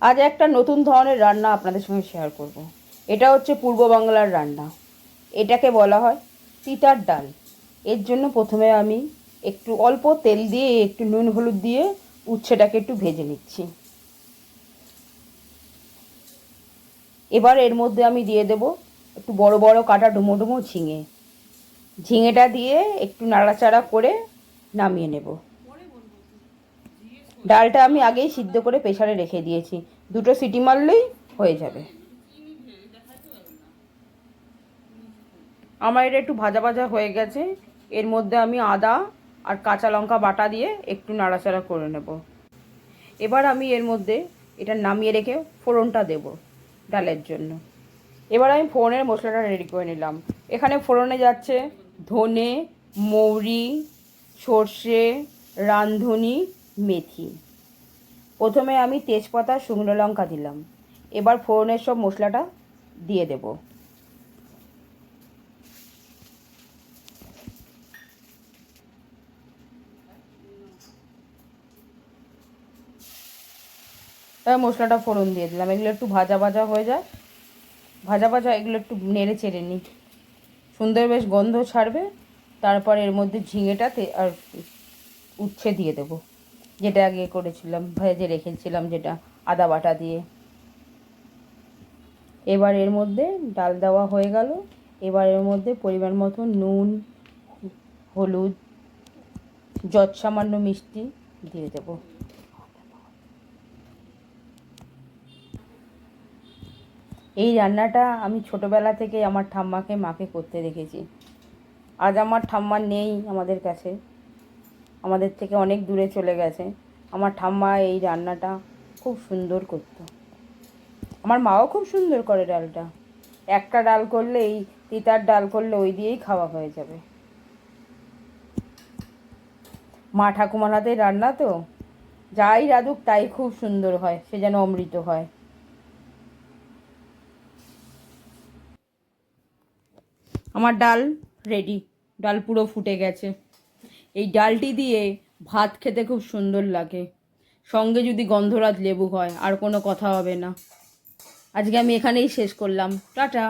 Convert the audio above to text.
আজ একটা নতুন ধরনের রান্না আপনাদের সঙ্গে শেয়ার করব। এটা হচ্ছে পূর্ব বাংলার রান্না। এটাকে বলা হয় তিতার ডাল। এর জন্য প্রথমে আমি একটু অল্প তেল দিয়ে একটু নুন হলুদ দিয়ে উচ্ছেটাকে একটু ভেজে নিচ্ছি। এবার এর মধ্যে আমি দিয়ে দেব একটু বড় বড় কাটা ডুমো ডুমো ঝিঙে। ঝিঙেটা দিয়ে একটু নাড়াচাড়া করে নামিয়ে নেব। ডালটা আমি আগেই সিদ্ধ করে প্রেসারে রেখে দিয়েছি, 2টো সিটি মারলেই হয়ে যাবে। আমার এটা একটু ভাজা ভাজা হয়ে গেছে। এর মধ্যে আমি আদা আর কাঁচা লঙ্কা বাটা দিয়ে একটু নাড়াচাড়া করে নেব। এবার আমি এর মধ্যে এটা নামিয়ে রেখে ফোড়নটা দেব ডালের জন্য। এবার আমি ফোড়নের মশলাটা রেডি করে নিলাম। এখানে ফোড়নে যাচ্ছে ধনে, মৌরি, সর্ষে, রাঁধুনি, মেথি। প্রথমে আমি তেজপাতা, শুকনো লঙ্কা দিলাম। এবার ফোড়নের সব মশলাটা দিয়ে দেব। তারপর মশলাটা ফোড়ন দিয়ে দিলাম। এগুলো একটু ভাজা ভাজা হয়ে যায়, ভাজা ভাজা এগুলো একটু নেড়ে চেড়ে নিই, সুন্দর বেশ গন্ধ ছাড়বে। তারপর এর মধ্যে ঝিঙেটাতে আর উচ্ছে দিয়ে দেবো, যেটা আগে করেছিলাম, ভেজে রেখেছিলাম, যেটা আদা বাটা দিয়ে। এবার এর মধ্যে ডাল দেওয়া হয়ে গেল। এবার এর মধ্যে পরিমাণ মতো নুন, হলুদ, সামান্য মিষ্টি দিয়ে দেবো। এই রান্নাটা আমি ছোটোবেলা থেকে আমার ঠাম্মাকে মাকে করতে দেখেছি। আজ আমার ঠাম্মা নেই আমাদের কাছে, আমাদের থেকে অনেক দূরে চলে গেছে। আমার ঠাম্মা এই রান্নাটা খুব সুন্দর করতো। আমার মাও খুব সুন্দর করে ডালটা। একটা ডাল করলে, এই তিতার ডাল করলে ওই দিয়েই খাওয়া হয়ে যাবে। মা ঠাকুমার হাতে রান্না তো, যাই রাঁধুক তাই খুব সুন্দর হয়, সে যেন অমৃত হয়। আমার ডাল রেডি, ডাল পুরো ফুটে গেছে। এই ডালটি দিয়ে ভাত খেতে খুব সুন্দর লাগে, সঙ্গে যদি গন্ধরাজ লেবু হয় আর কোনো কথা হবে না। আজকে আমি এখানেই শেষ করলাম। টাটা।